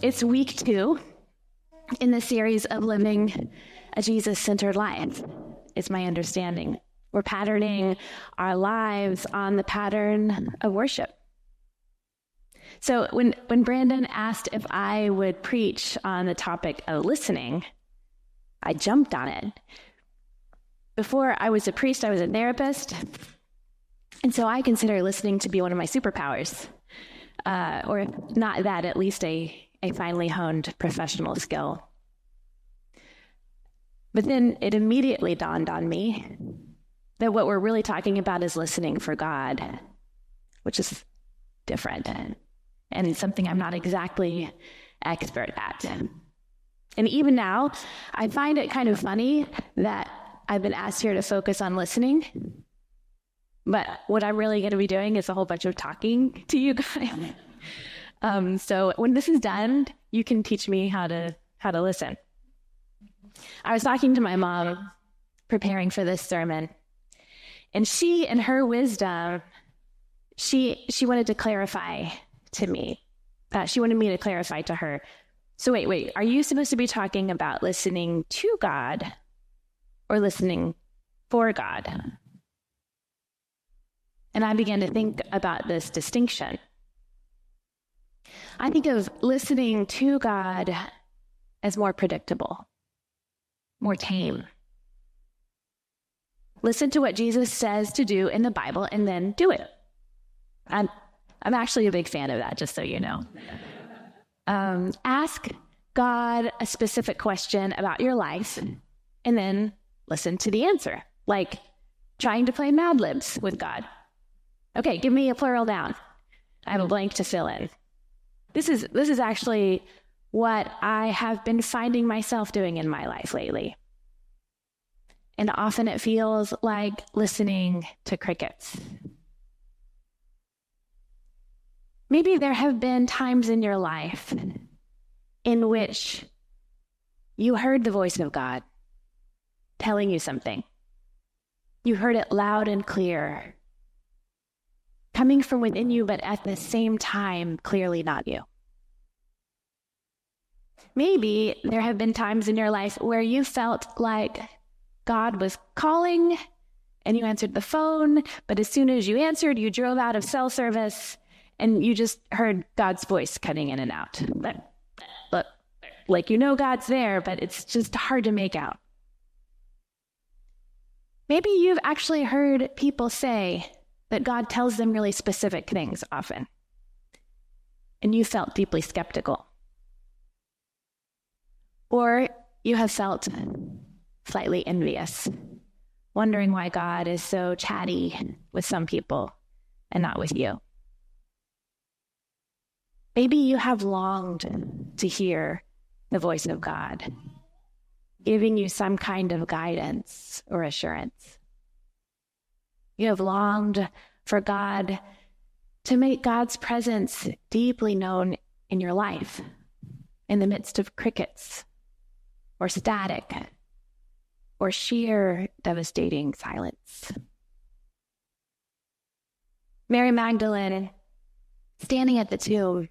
It's week 2 in the series of living a Jesus-centered life, is my understanding. We're patterning our lives on the pattern of worship. So when Brandon asked if I would preach on the topic of listening, I jumped on it. Before I was a priest, I was a therapist. And so I consider listening to be one of my superpowers. Or if not that, at least a finely honed professional skill. But then it immediately dawned on me that what we're really talking about is listening for God, which is different and something I'm not exactly expert at. And even now, I find it kind of funny that I've been asked here to focus on listening, but what I'm really going to be doing is a whole bunch of talking to you guys. So when this is done, you can teach me how to listen. I was talking to my mom, preparing for this sermon, and she, in her wisdom, she wanted to clarify to me. She wanted me to clarify to her. So wait, are you supposed to be talking about listening to God or listening for God? And I began to think about this distinction. I think of listening to God as more predictable, more tame. Listen to what Jesus says to do in the Bible and then do it. I'm actually a big fan of that, just so you know. Ask God a specific question about your life and then listen to the answer, like trying to play Mad Libs with God. Okay, give me a plural noun. I have a blank to fill in. This is actually what I have been finding myself doing in my life lately. And often it feels like listening to crickets. Maybe there have been times in your life in which you heard the voice of God telling you something. You heard it loud and clear, coming from within you, but at the same time, clearly not you. Maybe there have been times in your life where you felt like God was calling and you answered the phone, but as soon as you answered, you drove out of cell service and you just heard God's voice cutting in and out. But like, you know God's there, but it's just hard to make out. Maybe you've actually heard people say that God tells them really specific things often, and you felt deeply skeptical. Or you have felt slightly envious, wondering why God is so chatty with some people and not with you. Maybe you have longed to hear the voice of God, giving you some kind of guidance or assurance. You have longed for God to make God's presence deeply known in your life, in the midst of crickets, or static, or sheer devastating silence. Mary Magdalene, standing at the tomb,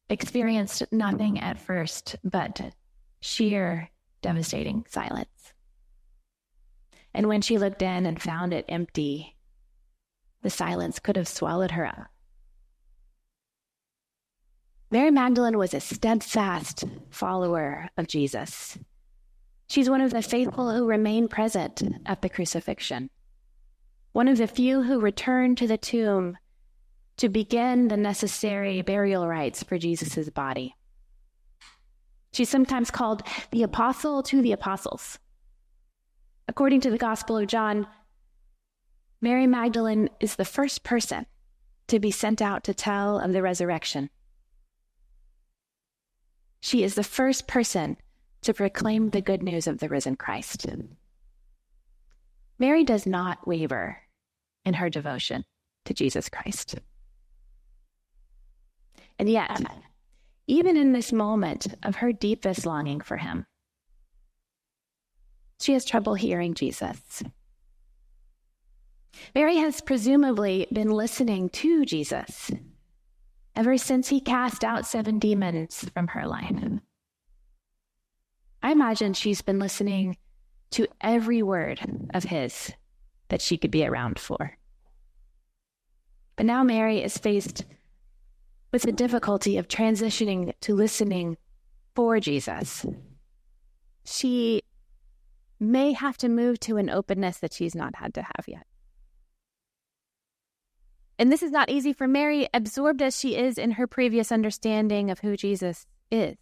experienced nothing at first but sheer devastating silence. And when she looked in and found it empty, the silence could have swallowed her up. Mary Magdalene was a steadfast follower of Jesus. She's one of the faithful who remained present at the crucifixion, one of the few who returned to the tomb to begin the necessary burial rites for Jesus' body. She's sometimes called the apostle to the apostles. According to the Gospel of John, Mary Magdalene is the first person to be sent out to tell of the resurrection. She is the first person to proclaim the good news of the risen Christ. Mary does not waver in her devotion to Jesus Christ. And yet, even in this moment of her deepest longing for him, she has trouble hearing Jesus. Mary has presumably been listening to Jesus, ever since he cast out 7 demons from her life. I imagine she's been listening to every word of his that she could be around for. But now Mary is faced with the difficulty of transitioning to listening for Jesus. She may have to move to an openness that she's not had to have yet. And this is not easy for Mary, absorbed as she is in her previous understanding of who Jesus is.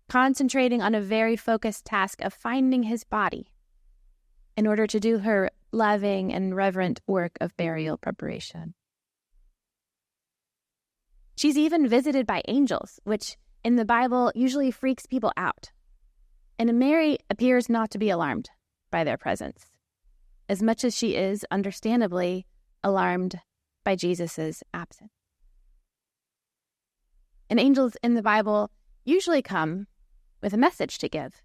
Concentrating on a very focused task of finding his body in order to do her loving and reverent work of burial preparation. She's even visited by angels, which in the Bible usually freaks people out. And Mary appears not to be alarmed by their presence, as much as she is, understandably, alarmed by Jesus' absence. And angels in the Bible usually come with a message to give.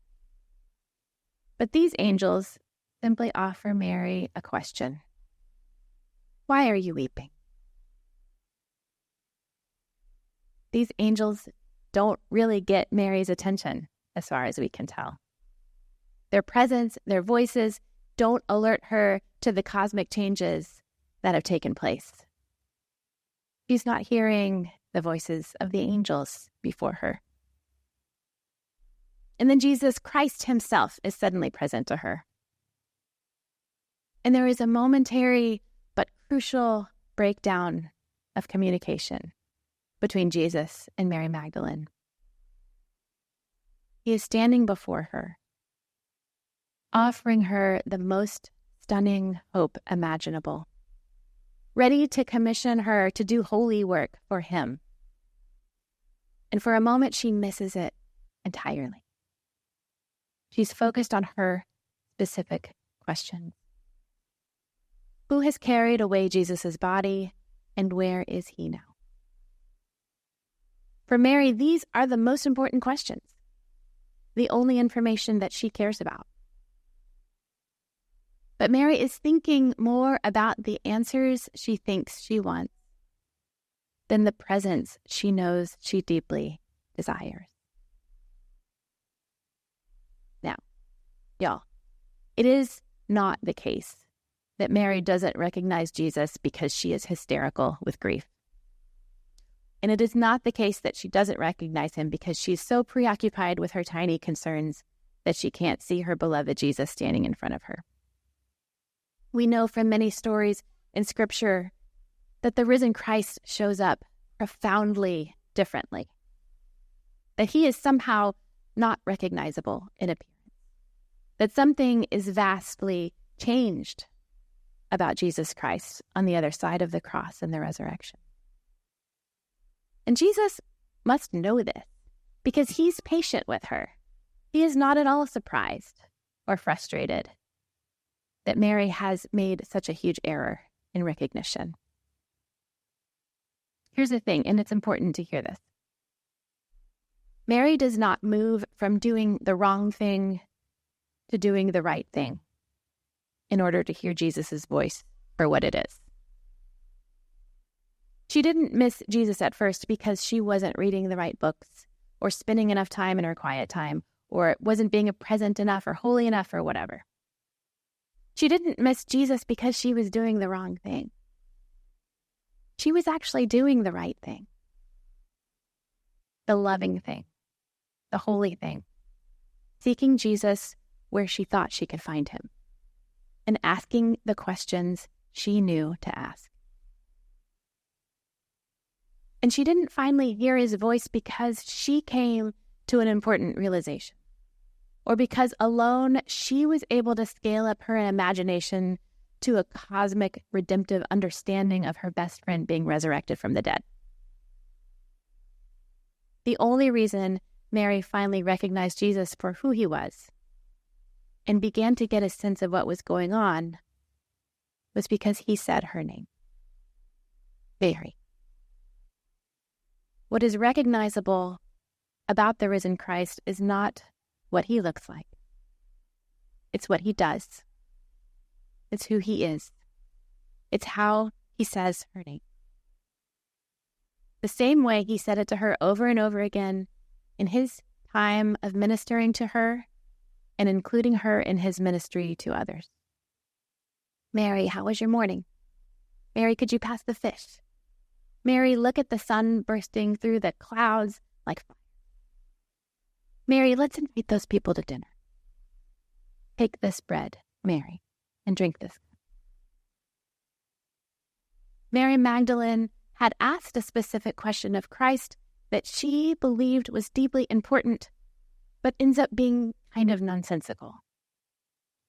But these angels simply offer Mary a question. Why are you weeping? These angels don't really get Mary's attention, as far as we can tell. Their presence, their voices, don't alert her to the cosmic changes that have taken place. She's not hearing the voices of the angels before her. And then Jesus Christ himself is suddenly present to her. And there is a momentary but crucial breakdown of communication between Jesus and Mary Magdalene. He is standing before her, offering her the most stunning hope imaginable, ready to commission her to do holy work for him. And for a moment, she misses it entirely. She's focused on her specific question. Who has carried away Jesus' body, and where is he now? For Mary, these are the most important questions, the only information that she cares about. But Mary is thinking more about the answers she thinks she wants than the presence she knows she deeply desires. Now, y'all, it is not the case that Mary doesn't recognize Jesus because she is hysterical with grief. And it is not the case that she doesn't recognize him because she's so preoccupied with her tiny concerns that she can't see her beloved Jesus standing in front of her. We know from many stories in Scripture that the risen Christ shows up profoundly differently, that he is somehow not recognizable in appearance, that something is vastly changed about Jesus Christ on the other side of the cross and the resurrection. And Jesus must know this because he's patient with her. He is not at all surprised or frustrated that Mary has made such a huge error in recognition. Here's the thing, and it's important to hear this. Mary does not move from doing the wrong thing to doing the right thing in order to hear Jesus' voice for what it is. She didn't miss Jesus at first because she wasn't reading the right books or spending enough time in her quiet time or wasn't being present enough or holy enough or whatever. She didn't miss Jesus because she was doing the wrong thing. She was actually doing the right thing, the loving thing, the holy thing, seeking Jesus where she thought she could find him, and asking the questions she knew to ask. And she didn't finally hear his voice because she came to an important realization, or because alone she was able to scale up her imagination to a cosmic redemptive understanding of her best friend being resurrected from the dead. The only reason Mary finally recognized Jesus for who he was and began to get a sense of what was going on was because he said her name, Mary. What is recognizable about the risen Christ is not what he looks like. It's what he does. It's who he is. It's how he says her name. the same way he said it to her over and over again in his time of ministering to her and including her in his ministry to others. Mary, how was your morning? Mary, could you pass the fish? Mary, look at the sun bursting through the clouds like fire. Mary, let's invite those people to dinner. Take this bread, Mary, and drink this cup. Mary Magdalene had asked a specific question of Christ that she believed was deeply important, but ends up being kind of nonsensical.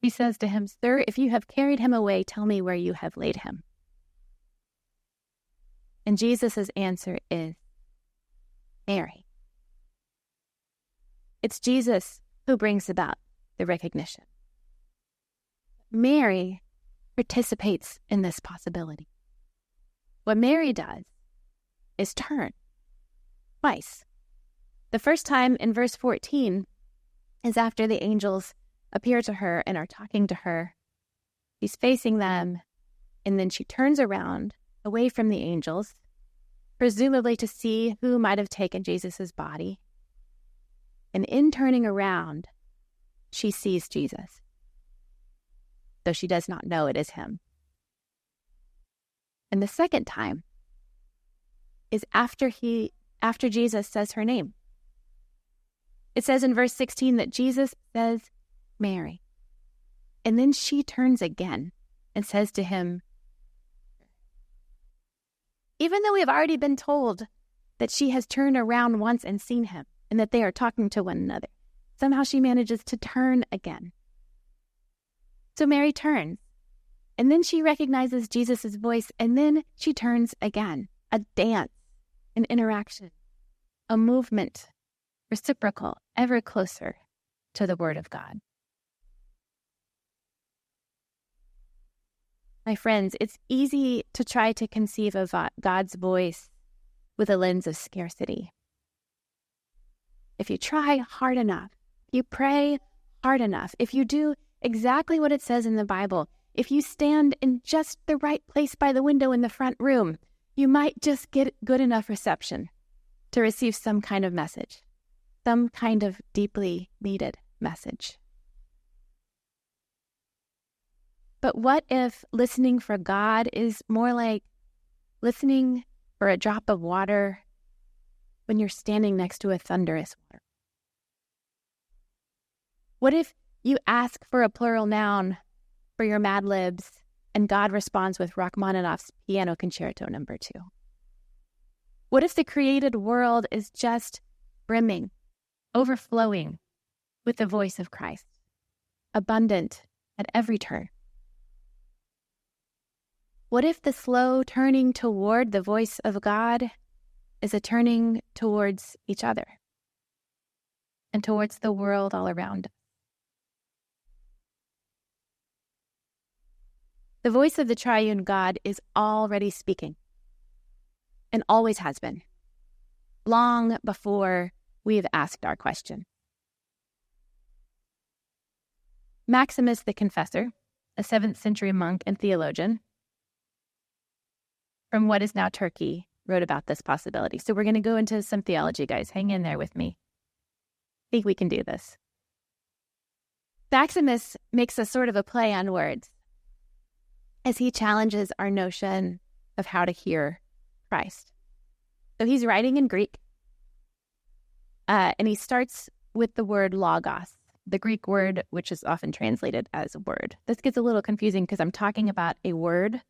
He says to him, "Sir, if you have carried him away, tell me where you have laid him." And Jesus' answer is, Mary. It's Jesus who brings about the recognition. Mary participates in this possibility. What Mary does is turn twice. The first time in verse 14 is after the angels appear to her and are talking to her. She's facing them, and then she turns around away from the angels, presumably to see who might have taken Jesus' body. And in turning around, she sees Jesus, though she does not know it is him. And the second time is after Jesus says her name. It says in verse 16 that Jesus says, Mary. And then she turns again and says to him, even though we have already been told that she has turned around once and seen him and that they are talking to one another, somehow she manages to turn again. So Mary turns, and then she recognizes Jesus' voice, and then she turns again. A dance, an interaction, a movement, reciprocal, ever closer to the Word of God. My friends, it's easy to try to conceive of God's voice with a lens of scarcity. If you try hard enough, you pray hard enough, if you do exactly what it says in the Bible, if you stand in just the right place by the window in the front room, you might just get good enough reception to receive some kind of message, some kind of deeply needed message. But what if listening for God is more like listening for a drop of water when you're standing next to a thunderous water? What if you ask for a plural noun for your Mad Libs and God responds with Rachmaninoff's Piano Concerto No. 2? What if the created world is just brimming, overflowing with the voice of Christ, abundant at every turn? What if the slow turning toward the voice of God is a turning towards each other and towards the world all around us? The voice of the triune God is already speaking and always has been, long before we have asked our question. Maximus the Confessor, a 7th century monk and theologian from what is now Turkey, wrote about this possibility. So we're going to go into some theology, guys. Hang in there with me. I think we can do this. Maximus makes a sort of a play on words as he challenges our notion of how to hear Christ. So he's writing in Greek, and he starts with the word logos, the Greek word which is often translated as word. This gets a little confusing because I'm talking about a word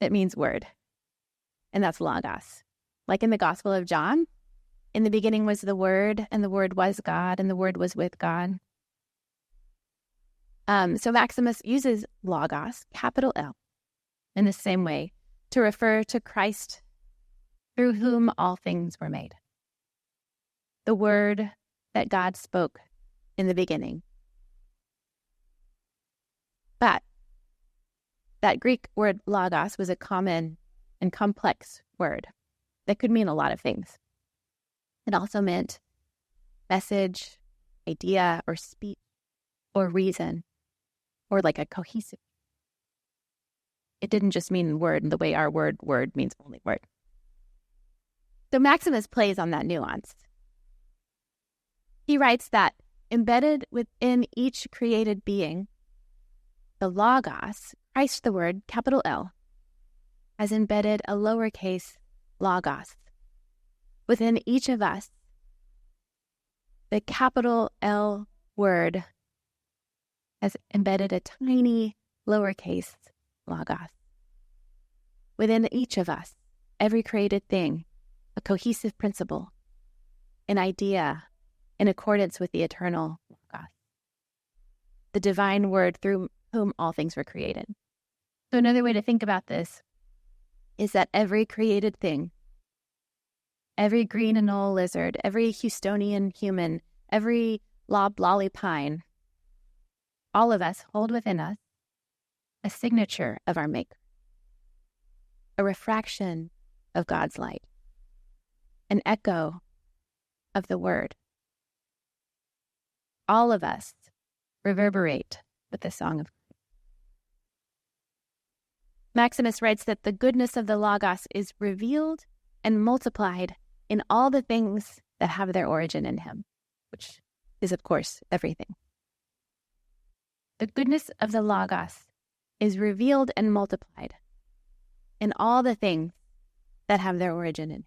that means word, and that's logos. Like in the Gospel of John, in the beginning was the Word, and the Word was God, and the Word was with God. So Maximus uses logos, capital L, in the same way to refer to Christ through whom all things were made. The word that God spoke in the beginning. But that Greek word logos was a common and complex word that could mean a lot of things. It also meant message, idea, or speech, or reason, or like a cohesive. It didn't just mean word in the way our word means only word. So Maximus plays on that nuance. He writes that embedded within each created being, the Logos, Christ the Word, capital L, has embedded a lowercase logos. Within each of us, the capital L Word has embedded a tiny lowercase logos. Within each of us, every created thing, a cohesive principle, an idea in accordance with the eternal logos, the divine Word through whom all things were created. So another way to think about this is that every created thing, every green anole lizard, every Houstonian human, every loblolly pine, all of us hold within us a signature of our Maker, a refraction of God's light, an echo of the Word. All of us reverberate with the song of God. Maximus writes that the goodness of the Logos is revealed and multiplied in all the things that have their origin in him, which is, of course, everything. The goodness of the Logos is revealed and multiplied in all the things that have their origin in him.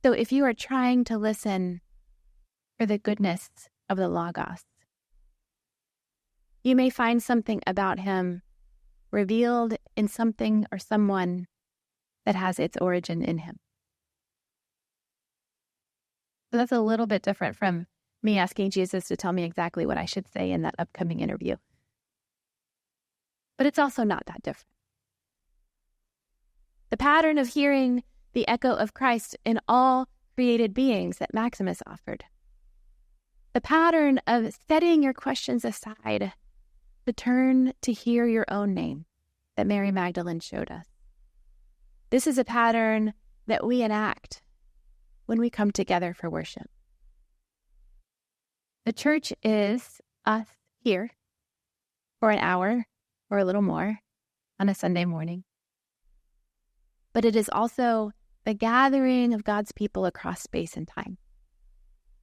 So if you are trying to listen for the goodness of the Logos, you may find something about him revealed in something or someone that has its origin in him. So that's a little bit different from me asking Jesus to tell me exactly what I should say in that upcoming interview. But it's also not that different. The pattern of hearing the echo of Christ in all created beings that Maximus offered. The pattern of setting your questions aside to turn to hear your own name that Mary Magdalene showed us. This is a pattern that we enact when we come together for worship. The church is us here for an hour or a little more on a Sunday morning. But it is also the gathering of God's people across space and time,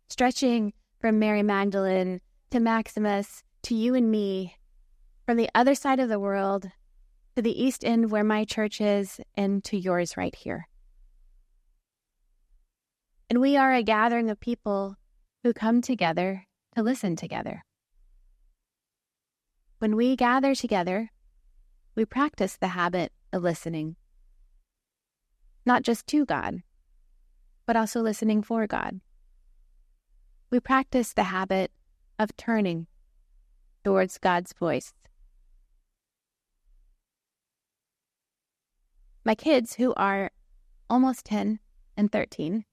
stretching from Mary Magdalene to Maximus to you and me, from the other side of the world to the East End where my church is, and to yours right here. And we are a gathering of people who come together to listen together. When we gather together, we practice the habit of listening, not just to God, but also listening for God. We practice the habit of turning towards God's voice. My kids, who are almost 10 and 13,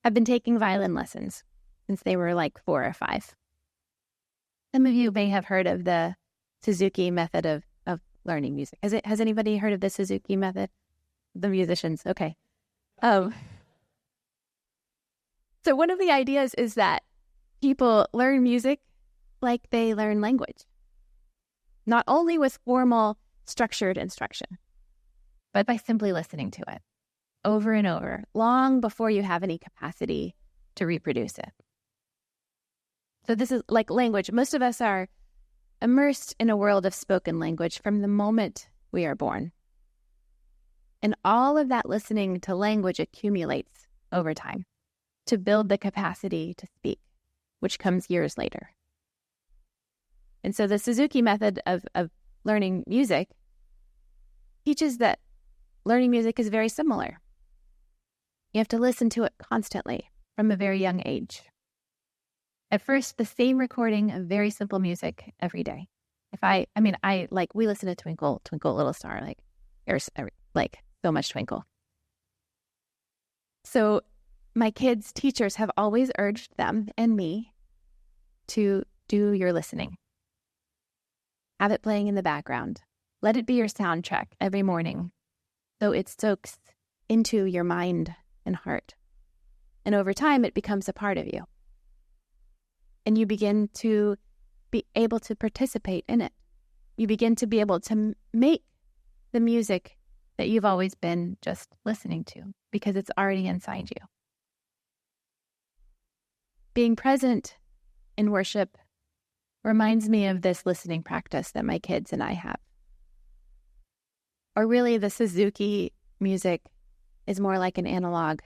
have been taking violin lessons since they were like 4 or 5. Some of you may have heard of the Suzuki method of learning music. Has anybody heard of the Suzuki method? The musicians, okay. So one of the ideas is that people learn music like they learn language, not only with formal, structured instruction, but by simply listening to it over and over, long before you have any capacity to reproduce it. So this is like language. Most of us are immersed in a world of spoken language from the moment we are born. And all of that listening to language accumulates over time to build the capacity to speak, which comes years later. And so the Suzuki method of learning music teaches that learning music is very similar. You have to listen to it constantly from a very young age. At first, the same recording of very simple music every day. We listen to Twinkle, Twinkle, Little Star, so much Twinkle. So my kids' teachers have always urged them and me to do your listening. Have it playing in the background. Let it be your soundtrack every morning, so it soaks into your mind and heart. And over time, it becomes a part of you. And you begin to be able to participate in it. You begin to be able to make the music that you've always been just listening to because it's already inside you. Being present in worship reminds me of this listening practice that my kids and I have. Or really, the Suzuki music is more like an analog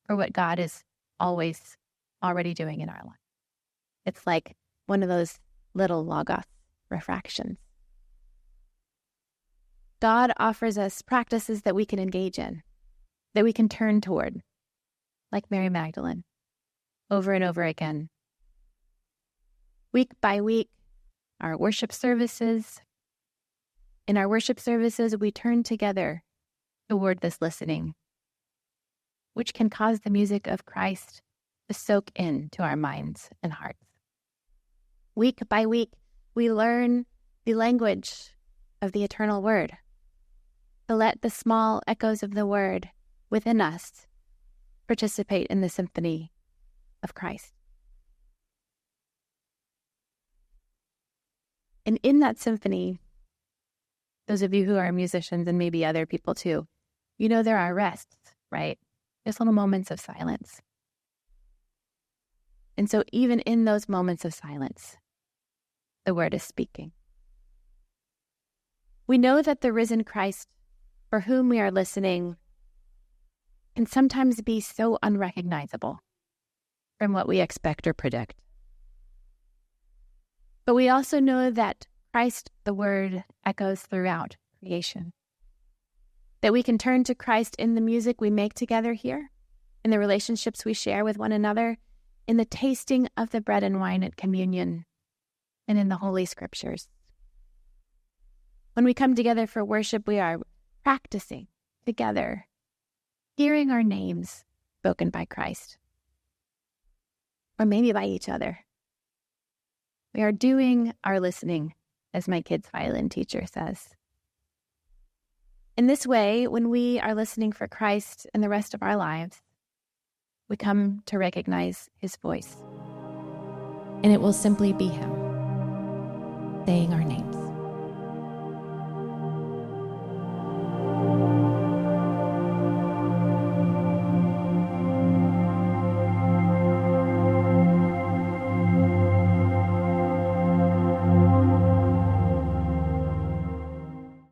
for what God is always already doing in our life. It's like one of those little logos refractions. God offers us practices that we can engage in, that we can turn toward, like Mary Magdalene, over and over again. Week by week, in our worship services, we turn together toward this listening, which can cause the music of Christ to soak into our minds and hearts. Week by week, we learn the language of the eternal word, to let the small echoes of the word within us participate in the symphony of Christ. And in that symphony, those of you who are musicians and maybe other people too, you know there are rests, right? Just little moments of silence. And so even in those moments of silence, the word is speaking. We know that the risen Christ, for whom we are listening, can sometimes be so unrecognizable from what we expect or predict. But we also know that Christ, the Word, echoes throughout creation. That we can turn to Christ in the music we make together here, in the relationships we share with one another, in the tasting of the bread and wine at communion, and in the Holy Scriptures. When we come together for worship, we are practicing together, hearing our names spoken by Christ, or maybe by each other. We are doing our listening, as my kid's violin teacher says. In this way, when we are listening for Christ in the rest of our lives, we come to recognize his voice. And it will simply be him saying our names.